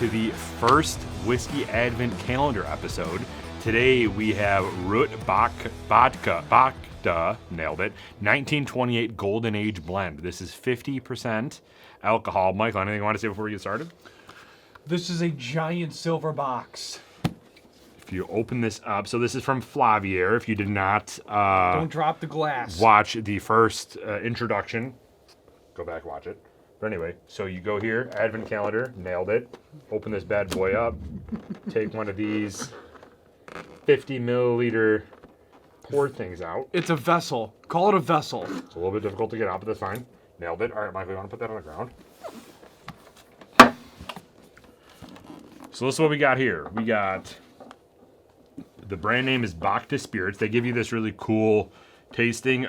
to the first Whiskey Advent Calendar episode. Today we have Bhakta, nailed it, 1928 Golden Age Blend. This is 50% alcohol. Michael, anything you want to say before we get started? This is a giant silver box. If you open this up, so this is from Flaviar. If you did not Don't drop the glass. watch the first introduction, go back, watch it. But anyway, so you go here, Advent Calendar, nailed it. Open this bad boy up. Take one of these 50 milliliter pour things out. It's a vessel. Call it a vessel. It's a little bit difficult to get out, but that's fine. Nailed it. All right, Michael, you want to put that on the ground? So this is what we got here. We got, the brand name is Bhakta Spirits. They give you this really cool tasting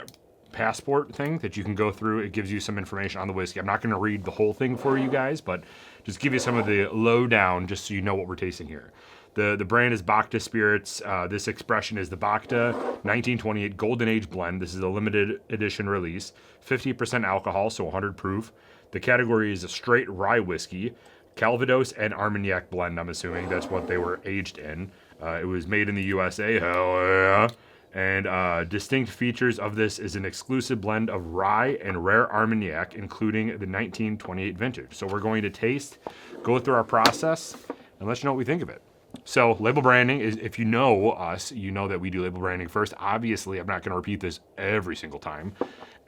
passport thing that you can go through. It gives you some information on the whiskey. I'm not going to read the whole thing for you guys, but just give you some of the lowdown just so you know what we're tasting here. The brand is Bhakta Spirits. This expression is the Bhakta 1928 Golden Age Blend. This is a limited edition release. 50% alcohol, so 100 proof. The category is a straight rye whiskey. Calvados and Armagnac blend, I'm assuming. That's what they were aged in. It was made in the USA. Hell yeah. And distinct features of this is an exclusive blend of rye and rare Armagnac, including the 1928 vintage. So we're going to taste, go through our process, and let you know what we think of it. So label branding is, if you know us, you know that we do label branding first. Obviously, I'm not going to repeat this every single time.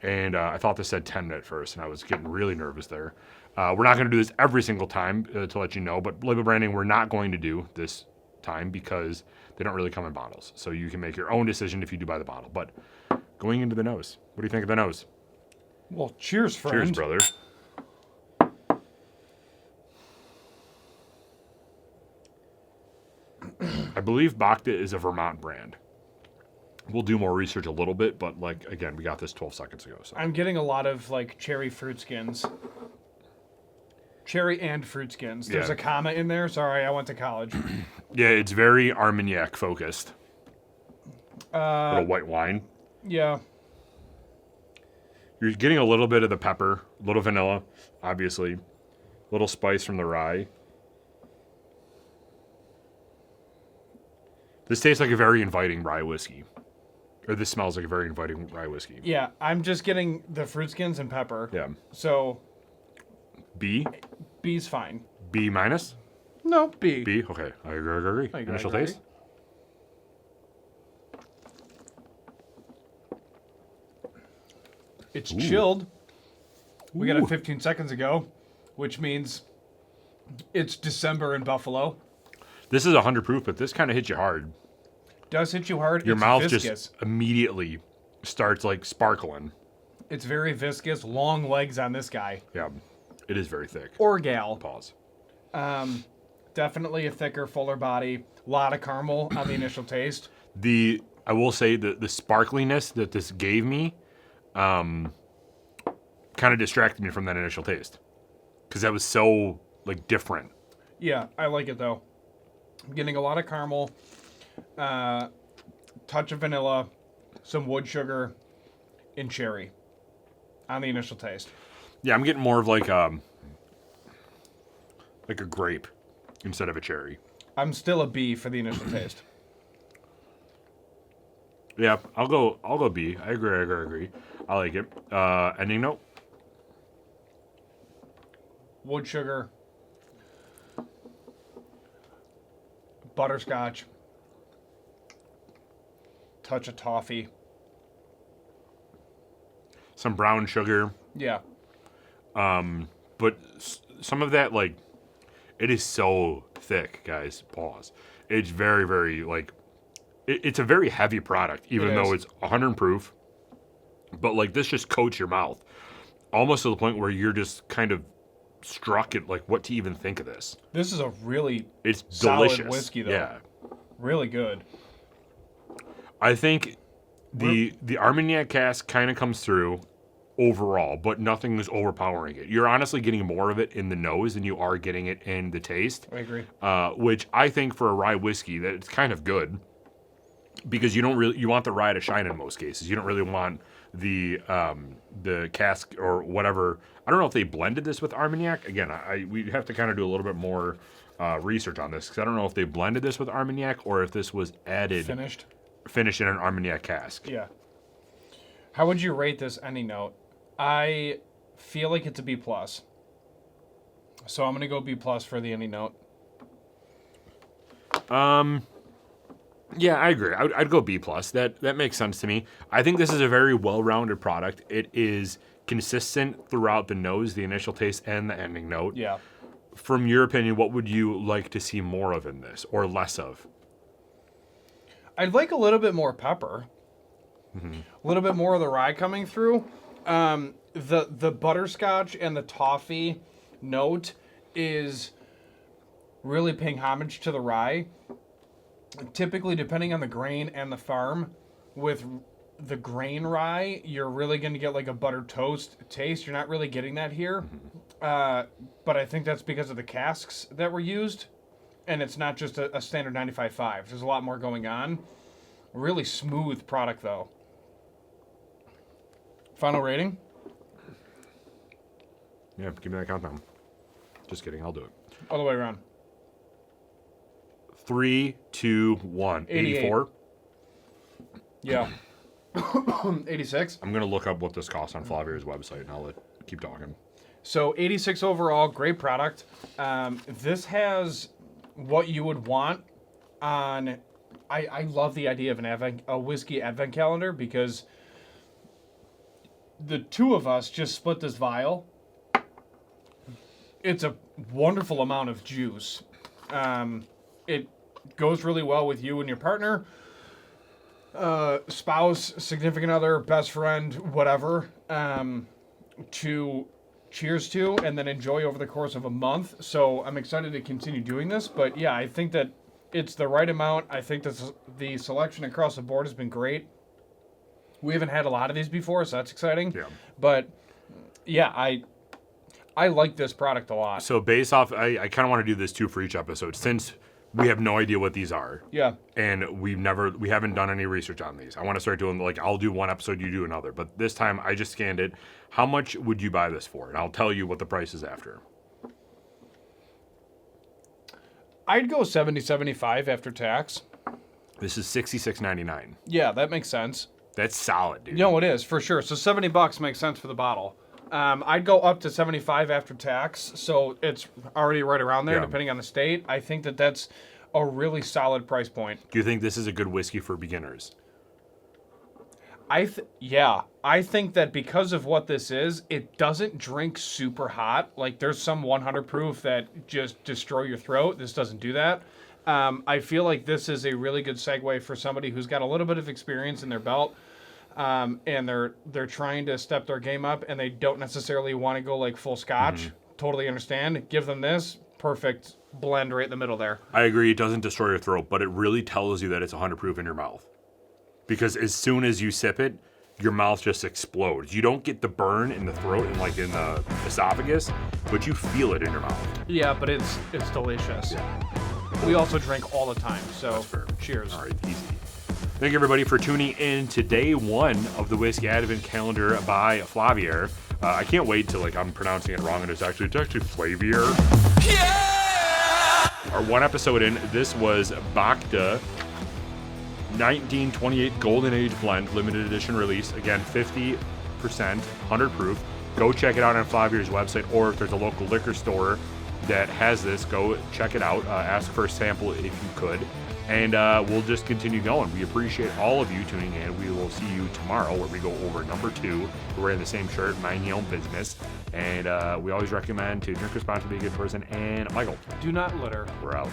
And I thought this said 10 at first, and I was getting really nervous there. We're not going to do this every single time to let you know, but label branding we're not going to do this time because they don't really come in bottles. So you can make your own decision if you do buy the bottle. But going into the nose, what do you think of the nose? Well, cheers, friend. Cheers, brother. I believe Bhakta is a Vermont brand. We'll do more research a little bit, but like again, we got this 12 seconds ago. So I'm getting a lot of like cherry fruit skins. Cherry and fruit skins. There's Yeah. a comma in there. Sorry, I went to college. yeah, it's very Armagnac focused. Little white wine. Yeah. You're getting a little bit of the pepper, a little vanilla, obviously, a little spice from the rye. This tastes like a very inviting rye whiskey. Or this smells like a very inviting rye whiskey. Yeah, I'm just getting the fruit skins and pepper. Yeah. So B? B's fine. B minus? No, B. B? Okay. I agree. I Initial agree. taste? It's Ooh. chilled. We got Ooh. it 15 seconds ago, which means it's December in Buffalo. This is 100 proof, but this kind of hits you hard. Does hit you hard. Your it's mouth viscous. just immediately starts like sparkling. It's very viscous. Long legs on this guy. Yeah. It is very thick. Or gal. Pause. Definitely a thicker, fuller body. A lot of caramel on the initial taste. I will say the sparkliness that this gave me kind of distracted me from that initial taste. Because that was so like different. Yeah, I like it though. I'm getting a lot of caramel, touch of vanilla, some wood sugar, and cherry on the initial taste. Yeah, I'm getting more of like a grape instead of a cherry. I'm still a B for the initial taste. Yeah, I'll go B. I agree. I like it. Ending note. Wood sugar, butterscotch, touch of toffee. Some brown sugar. Yeah. But some of that, like, it is so thick, guys. Pause. It's very, very, like, it's a very heavy product, even though it's 100 proof. But, like, this just coats your mouth. Almost to the point where you're just kind of struck at, like, what to even think of this. This is a really It's solid delicious. whiskey, though. Yeah. Really good. I think the Armagnac cask kind of comes through overall, but nothing is overpowering it. You're honestly getting more of it in the nose than you are getting it in the taste. I agree. Which I think for a rye whiskey, that it's kind of good because you want the rye to shine in most cases. You don't really want the cask or whatever. I don't know if they blended this with Armagnac. Again, we have to kind of do a little bit more research on this because I don't know if they blended this with Armagnac or if this was added, finished in an Armagnac cask. Yeah. How would you rate this ending note? I feel like it's a B+. So I'm going to go B+ for the ending note. Yeah, I agree. I'd go B+. That makes sense to me. I think this is a very well-rounded product. It is consistent throughout the nose, the initial taste, and the ending note. Yeah. From your opinion, what would you like to see more of in this, or less of? I'd like a little bit more pepper. A little bit more of the rye coming through. The butterscotch and the toffee note is really paying homage to the rye. Typically, depending on the grain and the farm, with the grain rye, you're really going to get like a buttered toast taste. You're not really getting that here. But I think that's because of the casks that were used. And it's not just a standard 95.5. There's a lot more going on. Really smooth product, though. Final rating? Yeah, give me that countdown. Just kidding, I'll do it. All the way around. 3, 2, 1. 84? Yeah. 86? I'm going to look up what this costs on Flaviar's website, and I'll keep talking. So 86 overall, great product. This has what you would want on... I love the idea of a whiskey advent calendar because the two of us just split this vial. It's a wonderful amount of juice. It goes really well with you and your partner, spouse, significant other, best friend, whatever, to cheers to and then enjoy over the course of a month. So I'm excited to continue doing this. But yeah, I think that it's the right amount. I think the selection across the board has been great. We haven't had a lot of these before, so that's exciting. Yeah. But yeah, I like this product a lot. So based off, I kind of want to do this too for each episode since we have no idea what these are. Yeah. And we haven't done any research on these. I want to start doing, like, I'll do one episode, you do another. But this time I just scanned it. How much would you buy this for? And I'll tell you what the price is after. I'd go 70-75 after tax. This is $66.99. Yeah, that makes sense. That's solid, dude. No, it is, for sure. So $70 makes sense for the bottle. I'd go up to 75 after tax, so it's already right around there, depending on the state. I think that that's a really solid price point. Do you think this is a good whiskey for beginners? Yeah. I think that because of what this is, it doesn't drink super hot. Like, there's some 100 proof that just destroy your throat. This doesn't do that. I feel like this is a really good segue for somebody who's got a little bit of experience in their belt. And they're trying to step their game up, and they don't necessarily want to go like full Scotch. Totally understand. Give them this perfect blend right in the middle there. I agree. It doesn't destroy your throat, but it really tells you that it's 100 proof in your mouth. Because as soon as you sip it, your mouth just explodes. You don't get the burn in the throat and like in the esophagus, but you feel it in your mouth. Yeah, but it's delicious. Yeah. We also drink all the time, so cheers. All right, easy. Thank you, everybody, for tuning in to day one of the Whiskey Advent Calendar by Flaviar. I can't wait till I'm pronouncing it wrong, and it's actually Flaviar. Yeah! Our one episode in, this was Bhakta 1928 Golden Age Blend, limited edition release. Again, 50%, 100 proof. Go check it out on Flaviar's website, or if there's a local liquor store that has this, go check it out. Ask for a sample if you could. And we'll just continue going. We appreciate all of you tuning in. We will see you tomorrow where we go over number 2. We're wearing the same shirt, mind your own business. And we always recommend to drink responsibly, be a good person. And Michael. Do not litter. We're out.